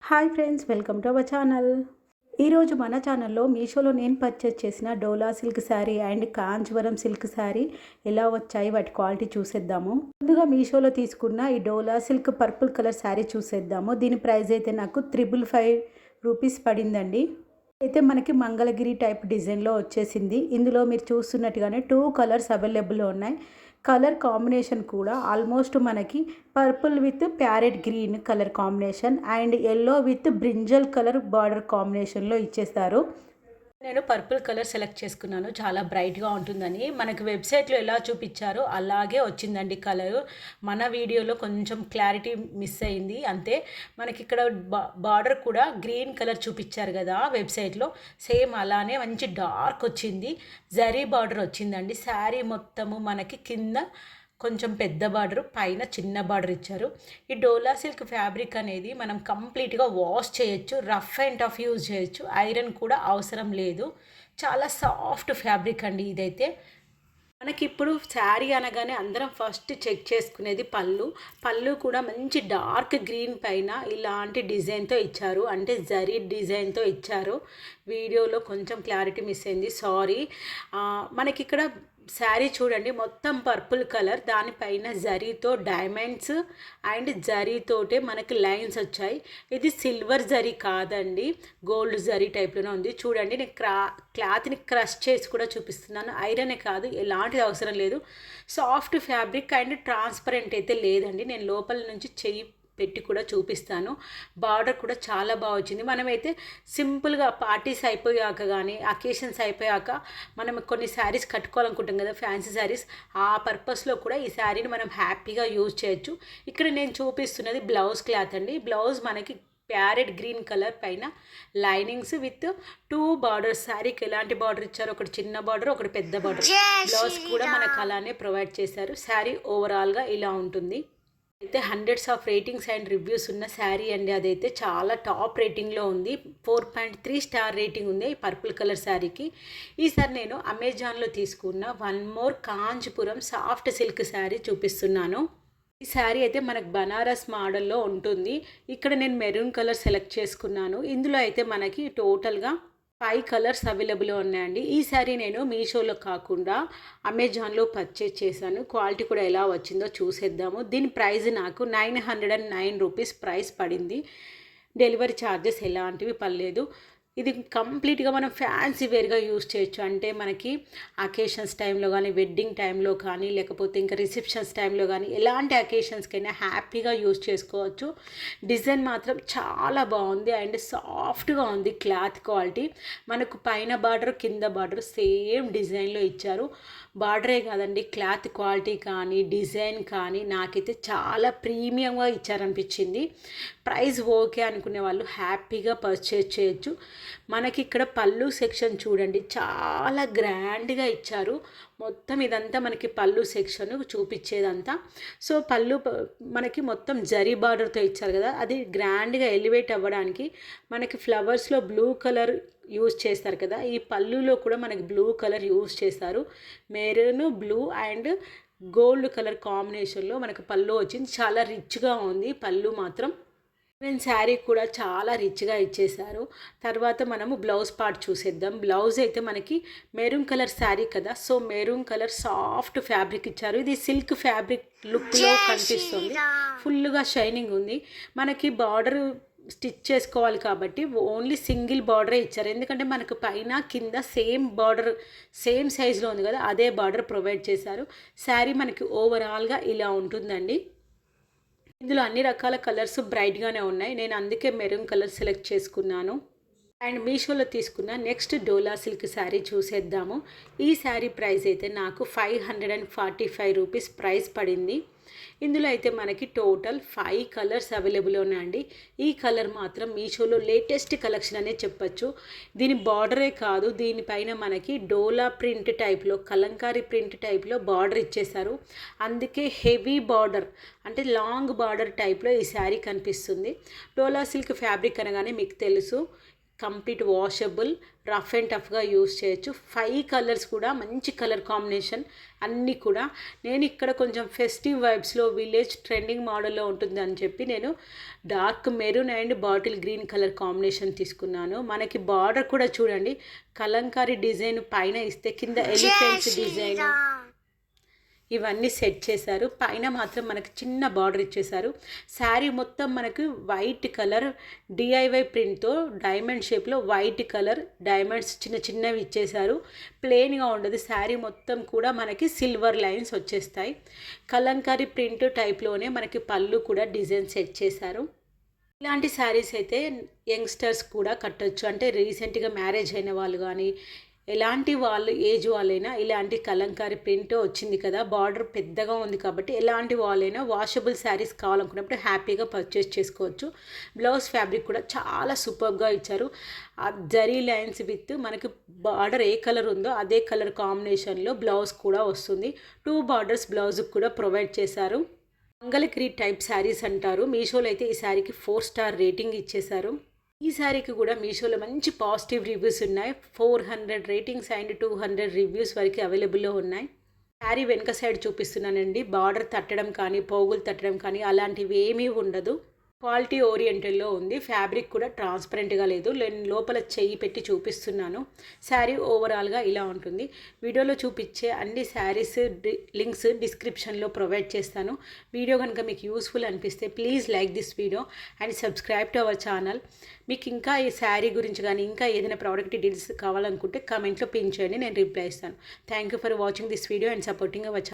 Hi friends, welcome to our channel. ఈరోజు మన ఛానల్లో మీషోలో నేను పర్చేస్ చేసిన Dola silk sari and Kanchivaram silk sari ఎలా వచ్చాయి, వాటి క్వాలిటీ చూసేద్దాము. ముందుగా మీషోలో తీసుకున్న ఈ Dola silk purple colour sari చూసేద్దాము. దీని ప్రైస్ అయితే నాకు 555 రూపీస్ పడిందండి. అయితే మనకి మంగళగిరి టైప్ డిజైన్లో వచ్చేసింది. ఇందులో మీరు చూస్తున్నట్టుగానే 2 కలర్స్ అవైలబుల్లో ఉన్నాయి. కలర్ కాంబినేషన్ కూడా ఆల్మోస్ట్ మనకి purple with parrot green colour combination and yellow with brinjal colour border కాంబినేషన్లో ఇచ్చేస్తారు. నేను పర్పుల్ కలర్ సెలెక్ట్ చేసుకున్నాను, చాలా బ్రైట్గా ఉంటుందని. మనకి వెబ్సైట్లో ఎలా చూపించారో అలాగే వచ్చిందండి కలరు. మన వీడియోలో కొంచెం క్లారిటీ మిస్ అయింది అంతే. మనకి ఇక్కడ బార్డర్ కూడా గ్రీన్ కలర్ చూపించారు కదా వెబ్సైట్లో, సేమ్ అలానే మంచి డార్క్ వచ్చింది. జరీ బార్డర్ వచ్చిందండి. శారీ మొత్తము మనకి కింద కొంచెం పెద్ద బార్డర్, పైన చిన్న బార్డర్ ఇచ్చారు. ఈ డోలా సిల్క్ ఫ్యాబ్రిక్ అనేది మనం కంప్లీట్గా వాష్ చేయొచ్చు, రఫ్ అండ్ టఫ్ యూజ్ చేయొచ్చు, ఐరన్ కూడా అవసరం లేదు. చాలా సాఫ్ట్ ఫ్యాబ్రిక్ అండి ఇదైతే. మనకి ఇప్పుడు శారీ అనగానే అందరం ఫస్ట్ చెక్ చేసుకునేది పళ్ళు కూడా మంచి డార్క్ గ్రీన్ పైన ఇలాంటి డిజైన్తో ఇచ్చారు, అంటే జరీ డిజైన్తో ఇచ్చారు. వీడియోలో కొంచెం క్లారిటీ మిస్ అయింది, సారీ. మనకి ఇక్కడ శారీ చూడండి, మొత్తం పర్పుల్ కలర్, దానిపైన జరీతో డైమండ్స్ అండ్ జరీతోటే మనకి లైన్స్ వచ్చాయి. ఇది సిల్వర్ జరీ కాదండి, గోల్డ్ జరీ టైప్లోనే ఉంది. చూడండి, నేను క్లాత్ని క్రష్ చేసి కూడా చూపిస్తున్నాను. ఐరనే కాదు, ఎలాంటిది అవసరం లేదు. సాఫ్ట్ ఫ్యాబ్రిక్ అండ్ ట్రాన్స్పరెంట్ అయితే లేదండి. నేను లోపల నుంచి చెయ్యి పెట్టి కూడా చూపిస్తాను. బార్డర్ కూడా చాలా బాగా వచ్చింది. మనమైతే సింపుల్గా పార్టీస్ అయిపోయాక కానీ అకేషన్స్ అయిపోయాక మనం కొన్ని శారీస్ కట్టుకోవాలనుకుంటాం కదా, ఫ్యాన్సీ శారీస్, ఆ పర్పస్లో కూడా ఈ శారీని మనం హ్యాపీగా యూజ్ చేయొచ్చు. ఇక్కడ నేను చూపిస్తున్నది బ్లౌజ్ క్లాత్ అండి. బ్లౌజ్ మనకి ప్యారెట్ గ్రీన్ కలర్ పైన లైనింగ్స్ విత్ 2 బార్డర్స్. శారీకి ఎలాంటి బార్డర్ ఇచ్చారు, ఒకటి చిన్న బార్డర్, ఒకటి పెద్ద బార్డర్. బ్లౌజ్ కూడా మనకు అలానే ప్రొవైడ్ చేశారు. శారీ ఓవరాల్గా ఇలా ఉంటుంది. అయితే hundreds of ratings and reviews ఉన్న శారీ అండి. అదైతే చాలా టాప్ రేటింగ్లో ఉంది. 4.3 స్టార్ రేటింగ్ ఉంది ఈ పర్పుల్ కలర్ శారీకి. ఈసారి నేను అమెజాన్లో తీసుకున్న one more Kanchipuram soft silk sari చూపిస్తున్నాను. ఈ శారీ అయితే మనకు బనారస్ మోడల్లో ఉంటుంది. ఇక్కడ నేను మెరూన్ కలర్ సెలెక్ట్ చేసుకున్నాను. ఇందులో అయితే మనకి టోటల్గా 5 కలర్స్ అవైలబుల్లో ఉన్నాయండి. ఈ శారీ నేను మీషోలో కాకుండా అమెజాన్లో పర్చేజ్ చేశాను. క్వాలిటీ కూడా ఎలా వచ్చిందో చూసేద్దాము. దీని ప్రైస్ నాకు 909 రూపీస్ ప్రైస్ పడింది. డెలివరీ ఛార్జెస్ ఎలాంటివి పడలేదు. ఇది కంప్లీట్గా మనం ఫ్యాన్సీ వేర్గా యూజ్ చేయొచ్చు. అంటే మనకి అకేషన్స్ టైంలో కానీ, వెడ్డింగ్ టైంలో కానీ, లేకపోతే ఇంకా రిసెప్షన్స్ టైంలో కానీ, ఎలాంటి అకేషన్స్కైనా హ్యాపీగా యూజ్ చేసుకోవచ్చు. డిజైన్ మాత్రం చాలా బాగుంది అండ్ సాఫ్ట్గా ఉంది. క్లాత్ క్వాలిటీ మనకు పైన బార్డర్, కింద బార్డర్ సేమ్ డిజైన్లో ఇచ్చారు. బార్డరే కాదండి, క్లాత్ క్వాలిటీ కానీ, డిజైన్ కానీ నాకైతే చాలా ప్రీమియంగా ఇచ్చారనిపించింది. ప్రైస్ ఓకే అనుకునే వాళ్ళు హ్యాపీగా పర్చేజ్ చేయొచ్చు. మనకి ఇక్కడ పళ్ళు సెక్షన్ చూడండి, చాలా గ్రాండ్గా ఇచ్చారు. మొత్తం ఇదంతా మనకి పళ్ళు సెక్షన్ చూపించేదంతా. సో పళ్ళు మనకి మొత్తం జరీ బార్డర్తో ఇచ్చారు కదా, అది గ్రాండ్గా ఎలివేట్ అవ్వడానికి మనకి ఫ్లవర్స్లో బ్లూ కలర్ యూజ్ చేస్తారు కదా, ఈ పళ్ళులో కూడా మనకి బ్లూ కలర్ యూజ్ చేస్తారు. Maroon, blue and gold colour కాంబినేషన్లో మనకు పళ్ళు వచ్చింది. చాలా రిచ్గా ఉంది పళ్ళు మాత్రం. నేను శారీ కూడా చాలా రిచ్గా ఇచ్చేశారు. తర్వాత మనము బ్లౌజ్ పార్ట్ చూసేద్దాం. బ్లౌజ్ అయితే మనకి మెరూన్ కలర్ శారీ కదా, so maroon colour soft fabric ఇచ్చారు. ఇది సిల్క్ ఫ్యాబ్రిక్ లుక్లో కనిపిస్తుంది. ఫుల్గా షైనింగ్ ఉంది. మనకి బార్డర్ స్టిచ్ చేసుకోవాలి కాబట్టి ఓన్లీ సింగిల్ బార్డరే ఇచ్చారు. ఎందుకంటే మనకు పైన కింద సేమ్ బార్డర్ సేమ్ సైజులో ఉంది కదా, అదే బార్డర్ ప్రొవైడ్ చేశారు. శారీ మనకి ఓవరాల్గా ఇలా ఉంటుందండి. ఇందులో అన్ని రకాల కలర్స్ బ్రైట్గానే ఉన్నాయి. నేను అందుకే మెరూన్ కలర్ సెలెక్ట్ చేసుకున్నాను. అండ్ మీషోలో తీసుకున్న నెక్స్ట్ డోలా సిల్క్ శారీ చూసేద్దాము. ఈ శారీ ప్రైస్ అయితే నాకు 545 రూపీస్ ప్రైస్ పడింది. ఇందులో అయితే మనకి టోటల్ 5 కలర్స్ అవైలబుల్ ఉన్నాయండి. ఈ కలర్ మాత్రం మీషోలో లేటెస్ట్ కలెక్షన్ అనే చెప్పచ్చు. దీని బార్డరే కాదు, దీనిపైన మనకి డోలా ప్రింట్ టైప్లో, కలంకారీ ప్రింట్ టైప్లో బార్డర్ ఇచ్చేశారు. అందుకే హెవీ బార్డర్, అంటే లాంగ్ బార్డర్ టైప్లో ఈ శారీ కనిపిస్తుంది. డోలా సిల్క్ ఫ్యాబ్రిక్ అనగానే మీకు తెలుసు, కంప్లీట్ వాషబుల్, రఫ్ అండ్ టఫ్గా యూస్ చేయొచ్చు. 5 కలర్స్ కూడా మంచి కలర్ కాంబినేషన్ అన్నీ కూడా. నేను ఇక్కడ కొంచెం ఫెస్టివ్ వైబ్స్లో విలేజ్ ట్రెండింగ్ మోడల్లో ఉంటుంది అని చెప్పి నేను dark maroon and bottle green colour combination తీసుకున్నాను. మనకి బార్డర్ కూడా చూడండి కలంకారీ డిజైన్ పైన ఇస్తే కింద ఎలిఫెంట్స్ డిజైన్ ఇవన్నీ సెట్ చేశారు. పైన మాత్రం మనకి చిన్న బార్డర్ ఇచ్చేశారు. శారీ మొత్తం మనకు వైట్ కలర్ డిఐవై ప్రింట్తో డైమండ్ షేప్లో వైట్ కలర్ డైమండ్స్ చిన్న చిన్నవి ఇచ్చేశారు. ప్లెయిన్గా ఉండదు. శారీ మొత్తం కూడా మనకి సిల్వర్ లైన్స్ వచ్చేస్తాయి. కలంకారీ ప్రింట్ టైప్లోనే మనకి పళ్ళు కూడా డిజైన్ సెట్ చేశారు. ఇలాంటి శారీస్ అయితే యంగ్స్టర్స్ కూడా కట్టొచ్చు. అంటే రీసెంట్గా మ్యారేజ్ అయిన వాళ్ళు కానీ ఎలాంటి వాళ్ళు ఏజ్ వాళ్ళైనా ఇలాంటి కలంకారీ ప్రింట్ వచ్చింది కదా, బార్డర్ పెద్దగా ఉంది కాబట్టి ఎలాంటి వాళ్ళైనా వాషబుల్ శారీస్ కావాలనుకున్నప్పుడు హ్యాపీగా పర్చేస్ చేసుకోవచ్చు. బ్లౌజ్ ఫ్యాబ్రిక్ కూడా చాలా సూపర్గా ఇచ్చారు. ఆ జరీ లైన్స్ విత్ మనకి బార్డర్ ఏ కలర్ ఉందో అదే కలర్ కాంబినేషన్లో బ్లౌజ్ కూడా వస్తుంది. 2 బార్డర్స్ బ్లౌజ్కి కూడా ప్రొవైడ్ చేశారు. మంగళగిరి టైప్ శారీస్ అంటారు. మీషోలో అయితే ఈ శారీకి 4 స్టార్ రేటింగ్ ఇచ్చేశారు. ఈ శారీకి కూడా మీషోలో మంచి పాజిటివ్ రివ్యూస్ ఉన్నాయి. 400 రేటింగ్స్ అండ్ 200 రివ్యూస్ వరకు అవైలబుల్లో ఉన్నాయి. శారీ వెనక సైడ్ చూపిస్తున్నానండి. బార్డర్ తట్టడం కానీ పోగులు తట్టడం కానీ అలాంటివి ఏమీ ఉండదు. క్వాలిటీ ఓరియంటెడ్లో ఉంది. ఫ్యాబ్రిక్ కూడా ట్రాన్స్పరెంట్గా లేదు. నేను లోపల చెయ్యి పెట్టి చూపిస్తున్నాను. శారీ ఓవరాల్గా ఇలా ఉంటుంది. వీడియోలో చూపించే అన్ని శారీస్ లింక్స్ డిస్క్రిప్షన్లో ప్రొవైడ్ చేస్తాను. వీడియో కనుక మీకు యూస్ఫుల్ అనిపిస్తే please like this video and subscribe to our channel. మీకు ఇంకా ఈ శారీ గురించి కానీ ఇంకా ఏదైనా ప్రోడక్ట్ డీటెయిల్స్ కావాలనుకుంటే కామెంట్లో పిన్ చేయండి, నేను రిప్లై ఇస్తాను. Thank you for watching this video and supporting our channel.